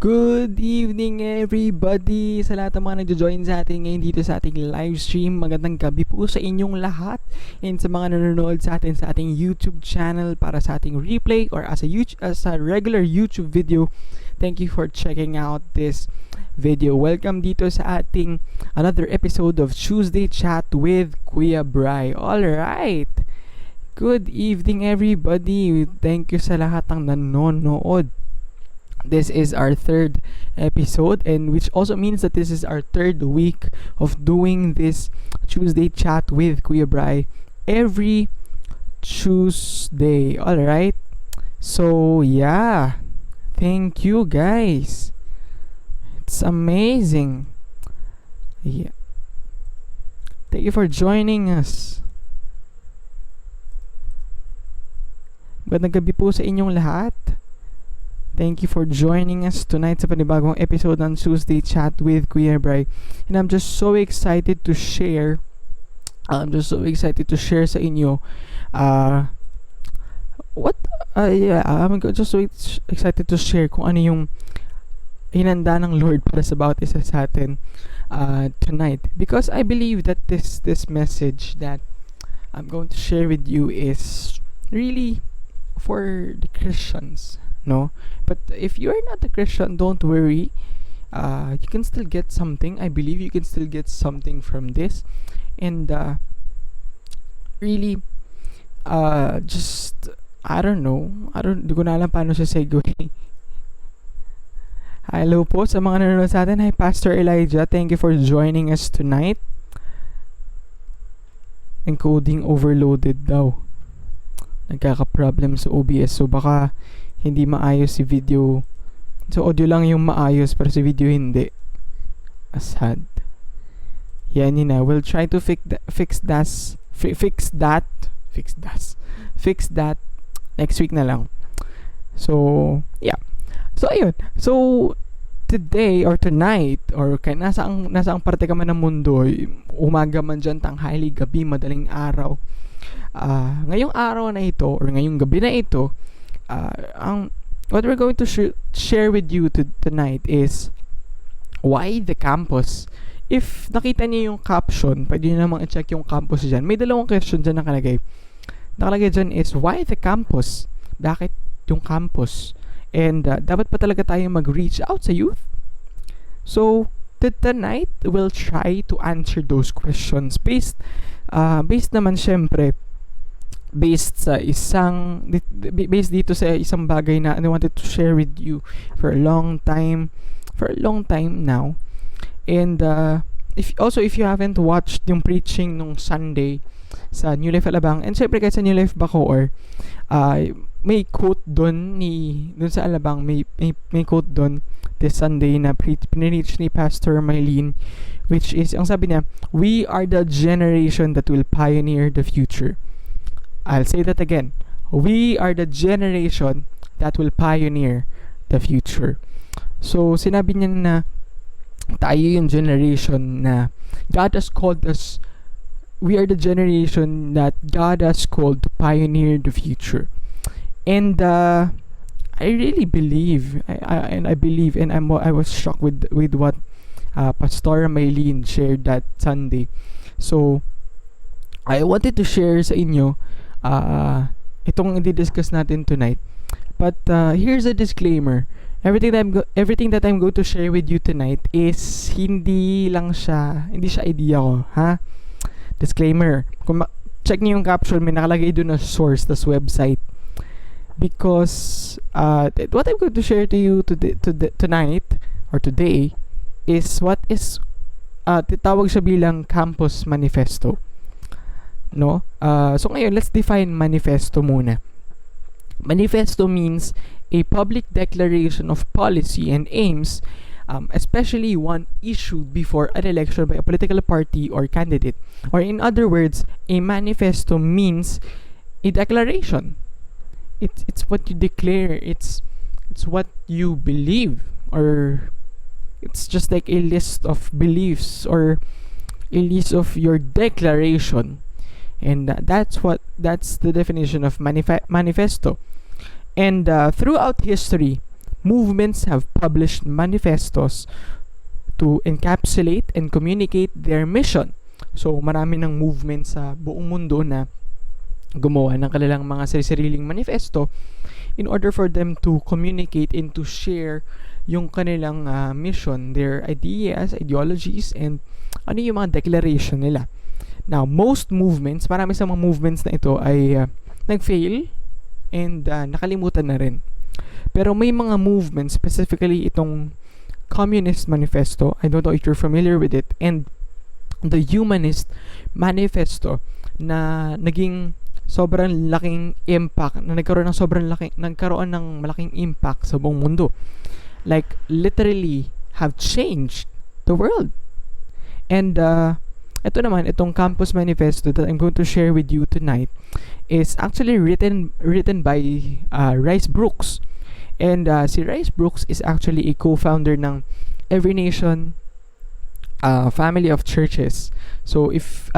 Good evening everybody! Sa lahat ng mga nagjo-join sa atin ngayon dito sa ating live stream, magandang gabi po sa inyong lahat. And sa mga nanonood sa atin sa ating YouTube channel para sa ating replay or as a regular YouTube video, thank you for checking out this video. Welcome dito sa ating another episode of Tuesday Chat with Kuya Bry. Alright! Good evening everybody! Thank you sa lahat ng nanonood. This is our third episode, and which also means that this is our third week of doing this Tuesday chat with Kuya Bry every Tuesday. Alright? So, yeah. Thank you, guys. It's amazing. Yeah. Thank you for joining us. Magandang gabi po sa inyong lahat. Thank you for joining us tonight sa panibagong episode ng Tuesday Chat with Kuya Bry. And I'm just so excited to share sa inyo I'm just so excited to share kung ano yung hinanda ng Lord para sa bawat isa sa atin tonight. Because I believe that this message that I'm going to share with you is really for the Christians. No, but if you're not a Christian, don't worry. You can still get something. I believe you can still get something from this, and really, just I don't know. Di ko na alam paano siya segue. Hello po sa mga nanonood sa atin. Hi, Pastor Elijah. Thank you for joining us tonight. Encoding overloaded daw. Nagkaka-problem sa OBS, so baka hindi maayos si video. So audio lang yung maayos pero si video hindi. Sad. Yan yun na. We'll try to fix that next week na lang. So yeah. So ayun. So today or tonight or nasa ang parte ka man ng mundo, umaga man dyan, tanghali, gabi, madaling araw. Ngayong araw na ito or ngayong gabi na ito, what we're going to share with you tonight is why the campus. If nakita niyo yung caption, pwede niyo namang i-check yung campus dyan. May dalawang question dyan nakalagay. Nakalagay dyan is why the campus? Bakit yung campus? And dapat pa talaga tayo mag-reach out sa youth? So tonight we'll try to answer those questions based naman syempre based dito sa isang bagay na I wanted to share with you for a long time now. And if you haven't watched yung preaching nung Sunday sa New Life Alabang, and syempre kahit sa New Life Bacoor, may quote doon sa Alabang, may quote doon this Sunday na preach ni Pastor Mylene, which is, ang sabi niya, we are the generation that will pioneer the future. I'll say that again. We are the generation that will pioneer the future. So, sinabi niya na tayo yung generation na God has called us. We are the generation that God has called to pioneer the future. And I really believe, I was shocked with what Pastor Mylene shared that Sunday. So, I wanted to share sa inyo itong i-discuss natin tonight. But here's a disclaimer. Everything that I'm going to share with you tonight is hindi siya idea ko, ha? Disclaimer. Kung check niyo yung caption, may nakalagay doon na source, tas website. Because what I'm going to share to you tonight or today is what is titawag siya bilang Campus Manifesto. No? So ngayon, let's define manifesto muna. Manifesto means a public declaration of policy and aims, especially one issued before an election by a political party or candidate. Or in other words, a manifesto means a declaration. It's what you declare. It's what you believe, or it's just like a list of beliefs or a list of your declaration. And that's the definition of manifesto. And throughout history, movements have published manifestos to encapsulate and communicate their mission. So, marami ng movements sa buong mundo na gumawa ng kanilang mga sariling manifesto in order for them to communicate and to share yung kanilang mission, their ideas, ideologies, and ano yung mga declaration nila. Now, most movements, marami sa mga movements na ito ay nag-fail and nakalimutan na rin. Pero may mga movements, specifically itong Communist Manifesto, I don't know if you're familiar with it, and the Humanist Manifesto na naging sobrang laking impact, na nagkaroon ng malaking impact sa buong mundo. Like, literally have changed the world. And ito naman, itong Campus Manifesto that I'm going to share with you tonight is actually written by Rice Brooks. And si Rice Brooks is actually a co-founder ng Every Nation family of churches. So if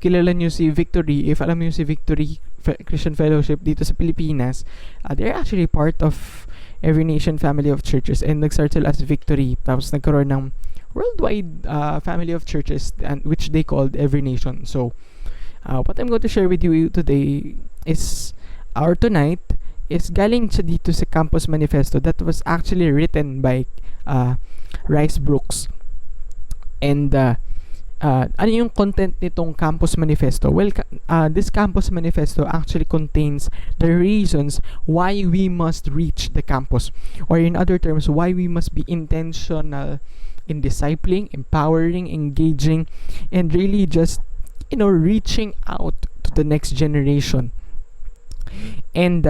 kilala niyo si Victory, if alam niyo si Victory Christian Fellowship dito sa Pilipinas, they're actually part of Every Nation family of churches, and nag-start sila as Victory, tapos nagkaroon ng worldwide family of churches, and which they called Every Nation. So what I'm going to share with you today is, or tonight, is galing siya dito sa Campus Manifesto that was actually written by Rice Brooks. And ano yung content nitong Campus Manifesto? Well, this Campus Manifesto actually contains the reasons why we must reach the campus, or in other terms, why we must be intentional in discipling, empowering, engaging, and really just, reaching out to the next generation. And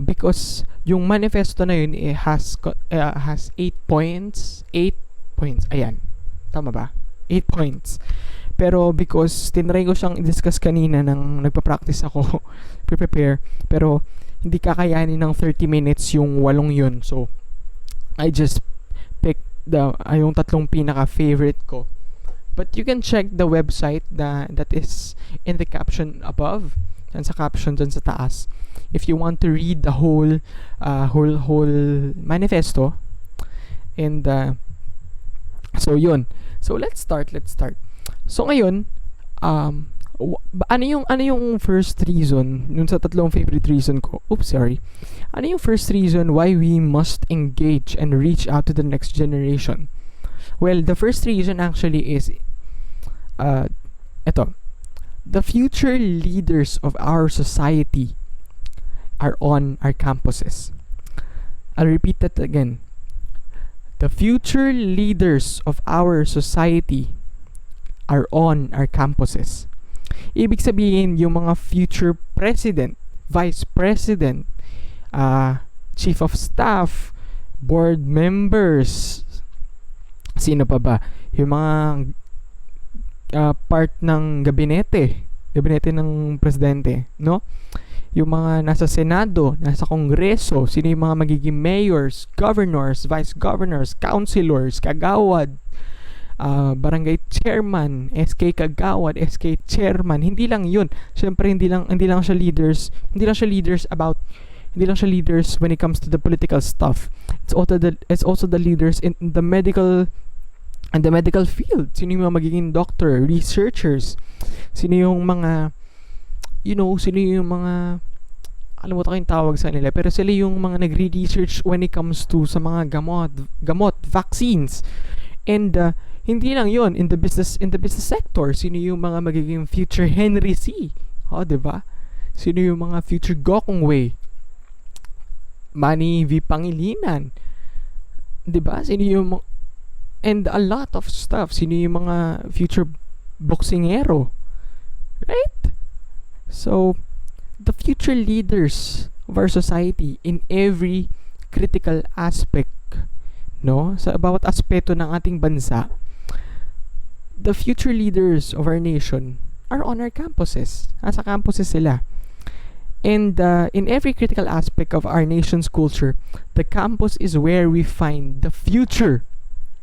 because yung manifesto na yun, it has 8 points. Ayan, tama ba? 8 points. Pero because tinry ko siyang i-discuss kanina nang nagpa-practice ako, prepare, pero hindi kakayanin ng 30 minutes yung 8 yun. So, I just picked yung 3 pinaka-favorite ko. But you can check the website that is in the caption above, dyan sa caption dyan sa taas, if you want to read the whole manifesto. And so yun. So let's start. So ngayon, ano yung first reason, yung sa 3 favorite reason ko? Ano yung first reason why we must engage and reach out to the next generation? Well, the first reason actually is the future leaders of our society are on our campuses. I'll repeat that again. The future leaders of our society are on our campuses. Ibig sabihin, yung mga future president, vice president, chief of staff, board members, sino pa ba? Yung mga part ng gabinete ng presidente, no? Yung mga nasa Senado, nasa Kongreso, sino yung mga magiging mayors, governors, vice governors, councilors, kagawad, barangay chairman, SK kagawad, SK chairman. Hindi lang yun. Siyempre hindi lang siya leaders when it comes to the political stuff. It's also the leaders in the medical field. Sino yung mga magiging doctor, researchers, sino yung mga alam mo ko yung tawag sa nila, pero sila yung mga nagre-research when it comes to sa mga gamot, vaccines. And hindi lang yon, in the business sector, sino yung mga magiging future Henry C, diba? Sino yung mga future Gokong Wei, Manny V. Pangilinan, diba? Sino yung and a lot of stuff, sino yung mga future boksingero, right? So the future leaders of our society in every critical aspect, no, sa bawat aspeto ng ating bansa, the future leaders of our nation are on our campuses. Nasa campuses sila. And in every critical aspect of our nation's culture, the campus is where we find the future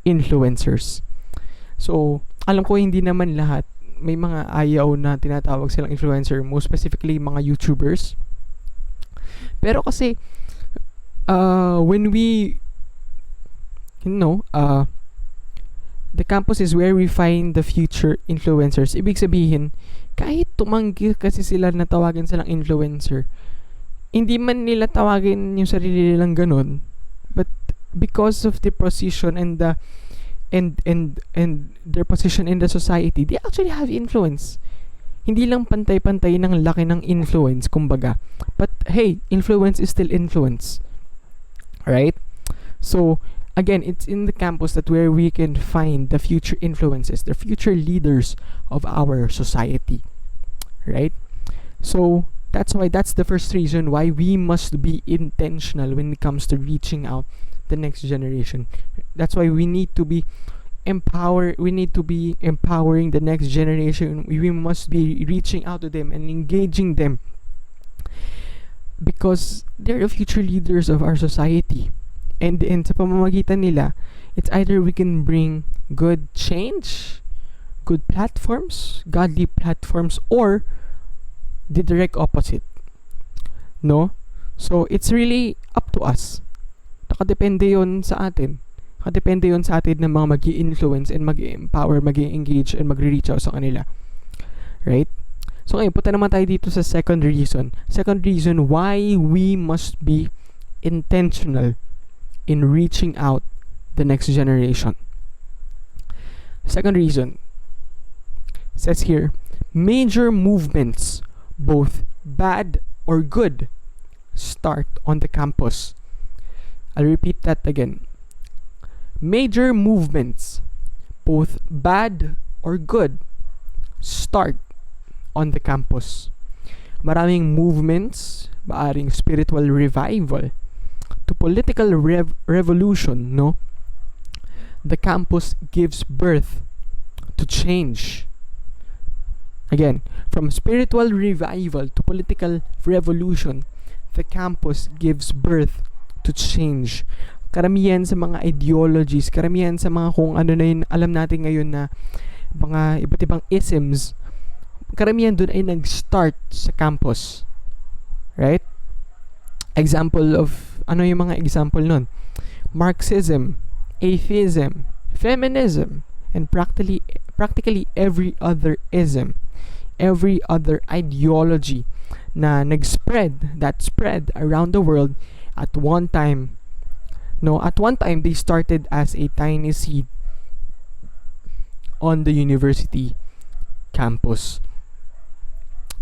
influencers. So, alam ko hindi naman lahat, may mga ayaw na tinatawag silang influencer, most specifically mga YouTubers. Pero kasi when we the campus is where we find the future influencers. Ibig sabihin, kahit tumanggi kasi sila na tawagin silang influencer, hindi man nila tawagin yung sarili nilang ganun, but because of the position and the and their position in the society, they actually have influence. Hindi lang pantay-pantay ng laki ng influence, kumbaga. But hey, influence is still influence. Right? So, again, it's in the campus that where we can find the future influences, the future leaders of our society. Right? So, that's the first reason why we must be intentional when it comes to reaching out the next generation. That's why we need to be empowering the next generation. We must be reaching out to them and engaging them because they're the future leaders of our society. And sa pamamagitan nila, it's either we can bring good change, good platforms, godly platforms, or the direct opposite. No? So, it's really up to us. Nakadepende yun sa atin. Nakadepende yun sa atin na mga mag-i-influence and mag-i-empower, mag-i-engage, and mag-reach out sa kanila. Right? So, ngayon, punta naman tayo dito sa second reason. Second reason why we must be intentional in reaching out the next generation. Second reason says here, major movements, both bad or good, start on the campus. I'll repeat that again. Major movements, both bad or good, start on the campus. Maraming movements, maaring spiritual revival to political revolution, no? The campus gives birth to change. Again, from spiritual revival to political revolution, the campus gives birth to change. Karamihan sa mga ideologies, karamihan sa mga kung ano na yun, alam natin ngayon na mga iba't ibang isms, karamihan dun ay nag-start sa campus. Right? Example of, ano yung mga example nun? Marxism, atheism, feminism, and practically every other ism, every other ideology na that spread around the world at one time. No, at one time they started as a tiny seed on the university campus.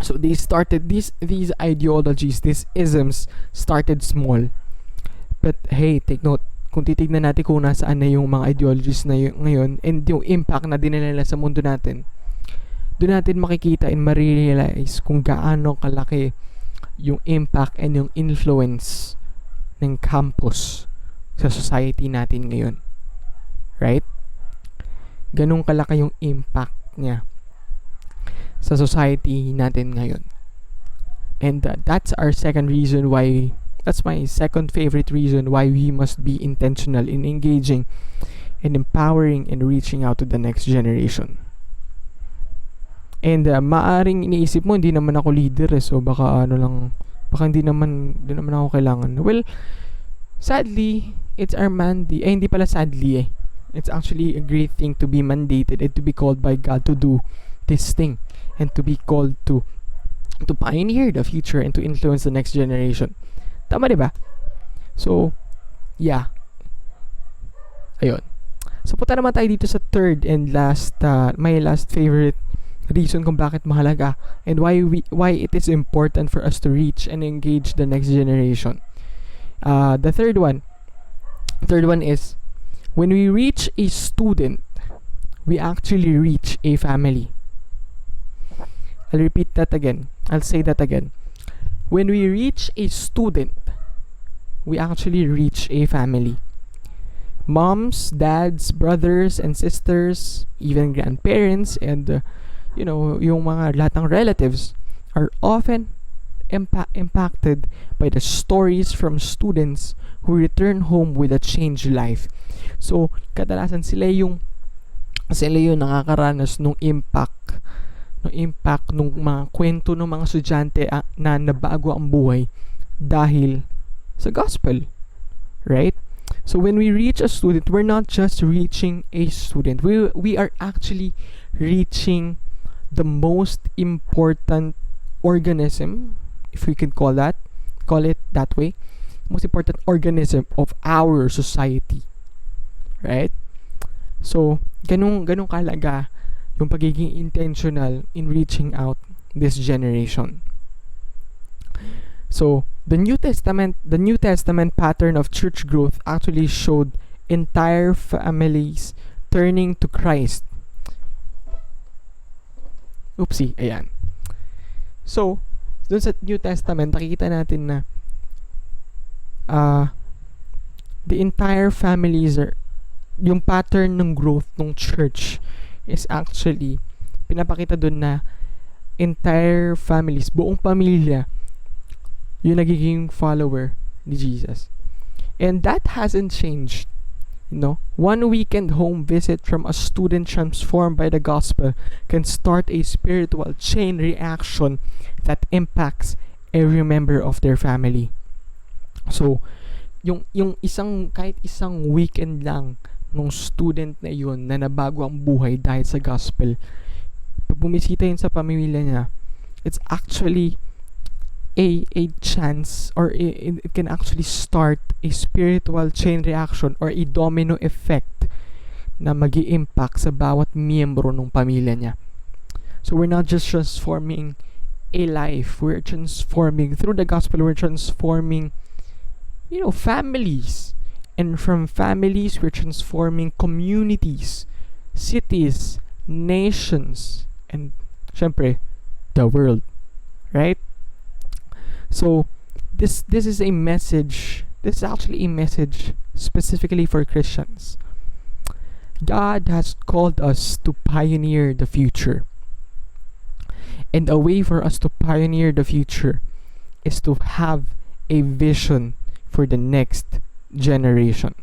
So they started these ideologies, these isms started small. But hey, take note, kung titignan natin kung nasaan na yung mga ideologies na ngayon and yung impact na dinala nila sa mundo natin, doon natin makikita and ma-realize kung gaano kalaki yung impact and yung influence ng campus sa society natin ngayon. Right? Ganun kalaki yung impact niya sa society natin ngayon. And that's our second reason why, that's my second favorite reason why we must be intentional in engaging and empowering and reaching out to the next generation. And maaring iniisip mo, hindi naman ako leader so baka hindi naman ako kailangan. Well, sadly, it's our mandate. Hindi pala sadly eh. It's actually a great thing to be mandated and to be called by God to do this thing and to be called to pioneer the future and to influence the next generation. Tama, diba? So, yeah. Ayun. So, punta naman tayo dito sa third and last, my last favorite reason kung bakit mahalaga and why it is important for us to reach and engage the next generation. The third one is, when we reach a student, we actually reach a family. I'll repeat that again. I'll say that again. When we reach a student, we actually reach a family. Moms, dads, brothers, and sisters, even grandparents, and yung mga lahat ng relatives are often impacted by the stories from students who return home with a changed life. So, kadalasan sila yung nakakaranas nung impact nung mga kwento ng mga estudyante na nabago ang buhay dahil sa gospel. Right? So when we reach a student, we're not just reaching a student. We are actually reaching the most important organism, if we can call it that way, most important organism of our society, right? So ganun kalaga yung pagiging intentional in reaching out this generation. So the New Testament pattern of church growth actually showed entire families turning to Christ. Oopsie, ayan. So, dun sa New Testament, nakikita natin na the entire families are, yung pattern ng growth ng church is actually pinapakita dun na entire families, buong pamilya, yung nagiging follower ni Jesus. And that hasn't changed. You know, one weekend home visit from a student transformed by the gospel can start a spiritual chain reaction that impacts every member of their family. So, yung kahit isang weekend lang nung student na yun na nabago ang buhay dahil sa gospel, pag bumisita yun sa pamilya niya, it's actually a chance, or it can actually start a spiritual chain reaction or a domino effect na magi-impact sa bawat miyembro ng pamilya niya. So we're not just transforming a life, we're transforming through the gospel, we're transforming, you know, families, and from families we're transforming communities, cities, nations, and syempre the world, right? So this is a message. This is actually a message specifically for Christians. God has called us to pioneer the future. And a way for us to pioneer the future is to have a vision for the next generation.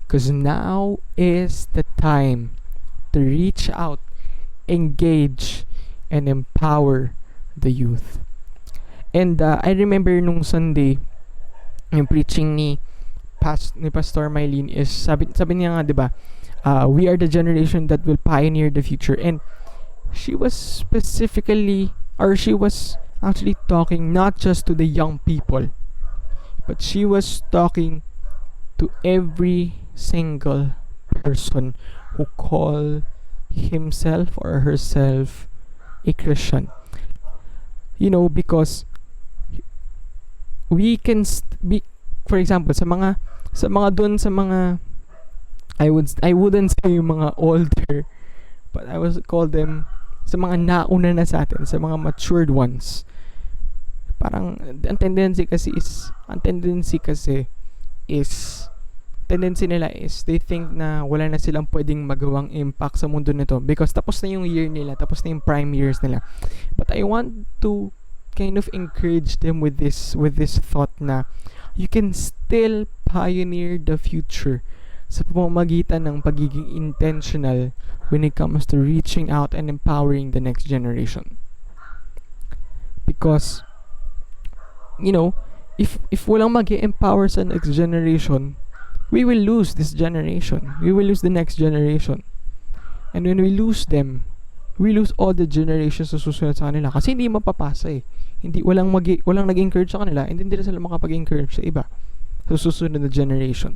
Because now is the time to reach out, engage, and empower the youth. And I remember nung Sunday, yung preaching ni Pastor Mylene is sabi niya nga, 'di ba? We are the generation that will pioneer the future. And she was actually talking not just to the young people, but she was talking to every single person who call himself or herself a Christian. You know, because we can be, for example, sa mga I wouldn't say yung mga older, but I would call them sa mga nauna na sa atin, sa mga matured ones. Parang ang tendency nila is they think na wala na silang pwedeng magawang impact sa mundo nito because tapos na yung year nila, tapos na yung prime years nila. But I want to kind of encourage them with this thought na you can still pioneer the future sa pamamagitan ng pagiging intentional when it comes to reaching out and empowering the next generation. Because, you know, if walang mag-empower sa next generation, we will lose this generation. We will lose the next generation. And when we lose them, we lose all the generations na susunod sa kanila kasi hindi mapapasa eh. Walang nag-encourage sa kanila, and hindi na sila makapag-encourage sa iba, sa susunod na generation.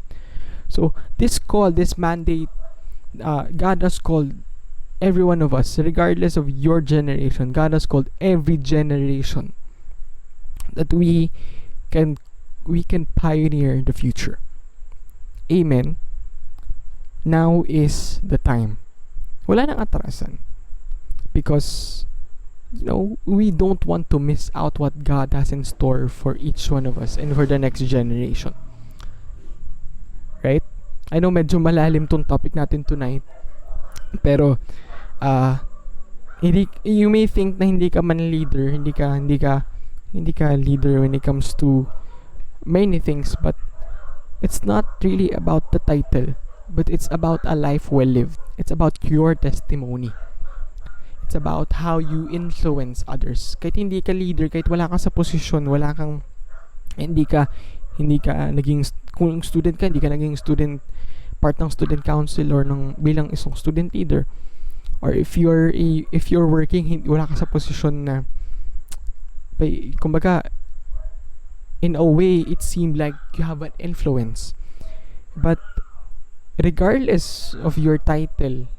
So this mandate, God has called every one of us, regardless of your generation. God has called every generation that we can pioneer the future. Amen. Now is the time. Wala nang atrasan. Because, you know, we don't want to miss out what God has in store for each one of us and for the next generation. Right? I know medyo malalim tong topic natin tonight. Pero, you may think na hindi ka man leader, hindi ka leader when it comes to many things, but it's not really about the title, but it's about a life well lived. It's about your testimony. It's about how you influence others. Kahit hindi ka leader, kahit wala ka sa posisyon, hindi ka hindi ka naging, kung student ka, hindi ka naging student, part ng student council or ng bilang isang student leader, or if you're working, wala ka sa posisyon na, kumbaga, in a way, it seemed like you have an influence. But regardless of your title,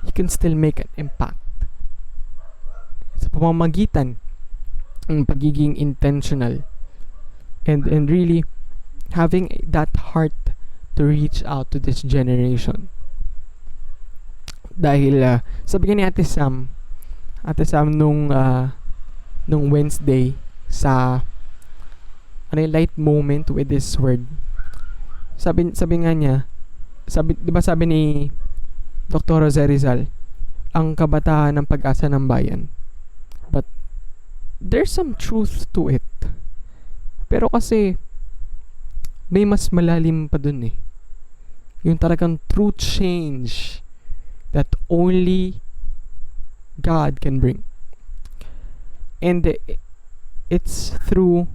you can still make an impact sa pamamagitan ng pagiging intentional and really having that heart to reach out to this generation. Dahil sabi nga ni Ate Sam nung Wednesday sa light moment with this word, sabi nga niya, di ba sabi ni Dr. Jose Rizal, ang kabataan ng pag-asa ng bayan. But there's some truth to it. Pero kasi may mas malalim pa dun eh. Yung talagang true change that only God can bring. And it's through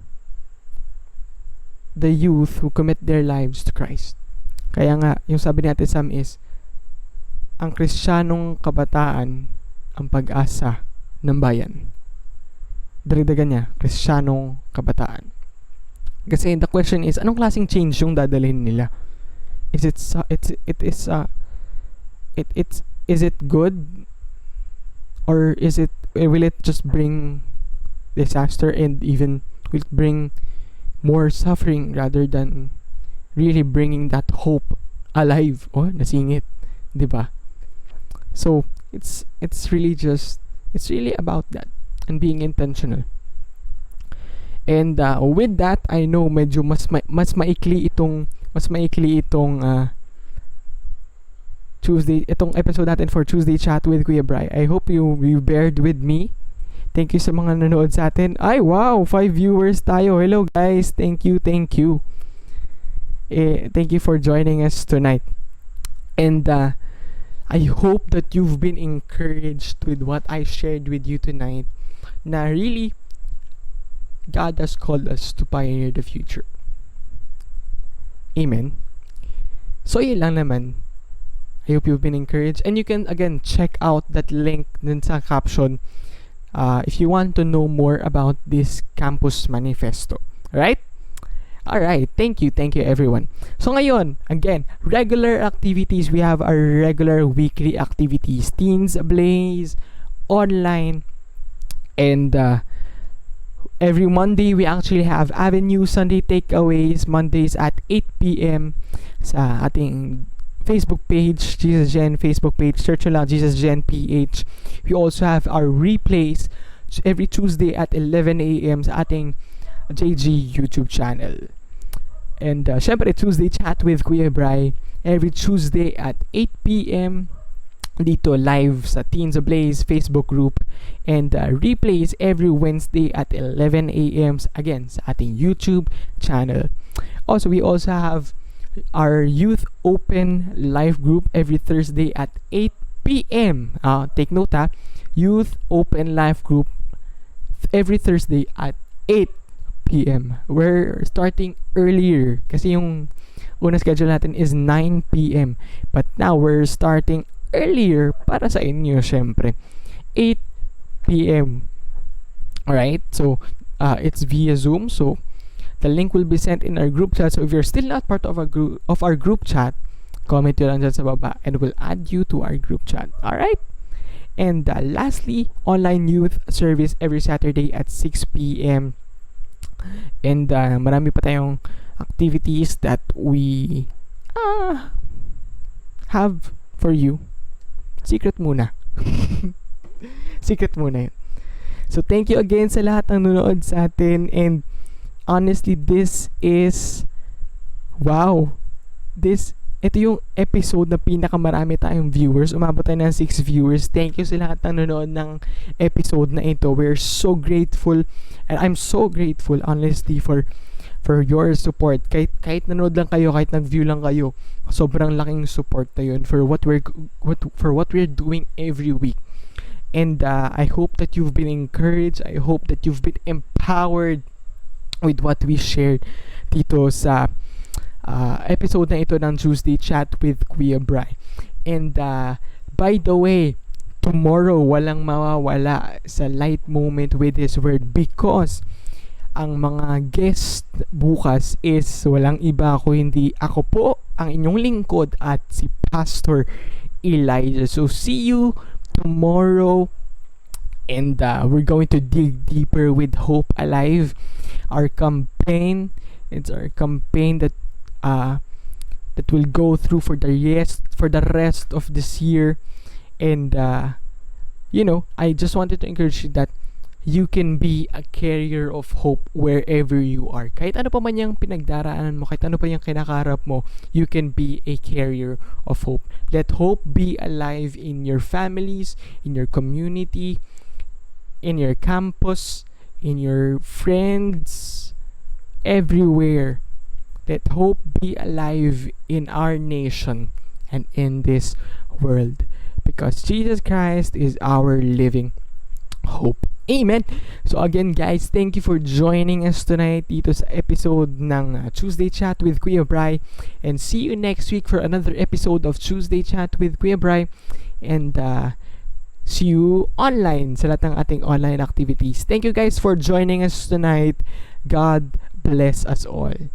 the youth who commit their lives to Christ. Kaya nga, yung sabi ni Ate Sam is, ang Kristiyanong kabataan ang pag-asa ng bayan. Dagdagan niya, Kristiyanong kabataan. Kasi the question is, anong klaseng change yung dadalhin nila? Is it good, or will it just bring disaster and even will it bring more suffering rather than really bringing that hope alive? Oh, nasingit, 'di ba? So it's really about that and being intentional. And with that, I know medyo mas maikli itong Tuesday, itong episode natin for Tuesday Chat with Kuya Bry. I hope you bared with me. Thank you sa mga nanood sa atin. Ay, wow! 5 viewers tayo. Hello guys. Thank you. Thank you for joining us tonight. And I hope that you've been encouraged with what I shared with you tonight. Na really, God has called us to pioneer the future. Amen. So, yun lang naman. I hope you've been encouraged. And you can, again, check out that link dun sa caption if you want to know more about this campus manifesto. Alright? Alright. Thank you, everyone. So, ngayon, again, regular activities. We have our regular weekly activities. Teens Ablaze, online, and every Monday, we actually have Avenue Sunday Takeaways, Mondays at 8 p.m. sa ating Facebook page, Jesus Gen Facebook page. Search nyo lang, Jesus Gen PH. We also have our replays every Tuesday at 11 a.m. sa ating JG YouTube channel. And syempre, Tuesday Chat with Kuya Bry every Tuesday at 8 p.m. dito live sa Teens Ablaze Facebook group, and replays every Wednesday at 11 a.m. again sa ating YouTube channel. Also, we also have our Youth Open live group every Thursday at 8 p.m. Take note ha, Youth Open live group every Thursday at 8 p.m. We're starting earlier kasi yung unang schedule natin is 9 p.m. But now we're starting earlier para sa inyo, syempre 8 p.m. Alright, so it's via Zoom, so the link will be sent in our group chat. So if you're still not part of our group chat, comment nyo lang dyan sa baba and we'll add you to our group chat. Alright, and lastly, online youth service every Saturday at 6 p.m. And marami pa tayong activities that we have for you. Secret muna. Secret muna yun. So, thank you again sa lahat ng nanonood sa atin. And, honestly, this is, wow. Ito yung episode na pinakamarami tayong viewers. Umabot tayo ng 6 viewers. Thank you sa lahat ng nanonood ng episode na ito. We're so grateful. And I'm so grateful, honestly, for your support. Kahit nanood lang kayo, kahit nag-view lang kayo, sobrang laking support na yun for what we're doing every week. And I hope that you've been encouraged. I hope that you've been empowered with what we shared dito sa episode na ito ng Tuesday Chat with Kuya Bry. And by the way, tomorrow walang mawawala sa Light Moment with His Word, because ang mga guest bukas is walang iba kundi ako po, ang inyong lingkod, at si Pastor Elijah. So see you tomorrow, and we're going to dig deeper with Hope Alive, our campaign. It's our campaign that will go through for the rest of this year. And I just wanted to encourage you that you can be a carrier of hope wherever you are. Kahit ano pa man yung pinagdaraanan mo, kahit ano pa yung kinakaharap mo, you can be a carrier of hope. Let hope be alive in your families, in your community, in your campus, in your friends, everywhere. Let hope be alive in our nation and in this world, because Jesus Christ is our living hope. Amen. So again guys, thank you for joining us tonight dito sa episode ng Tuesday Chat with Kuya Bry, and see you next week for another episode of Tuesday Chat with Kuya Bry, and see you online sa lahat ng ating online activities. Thank you guys for joining us tonight. God bless us all.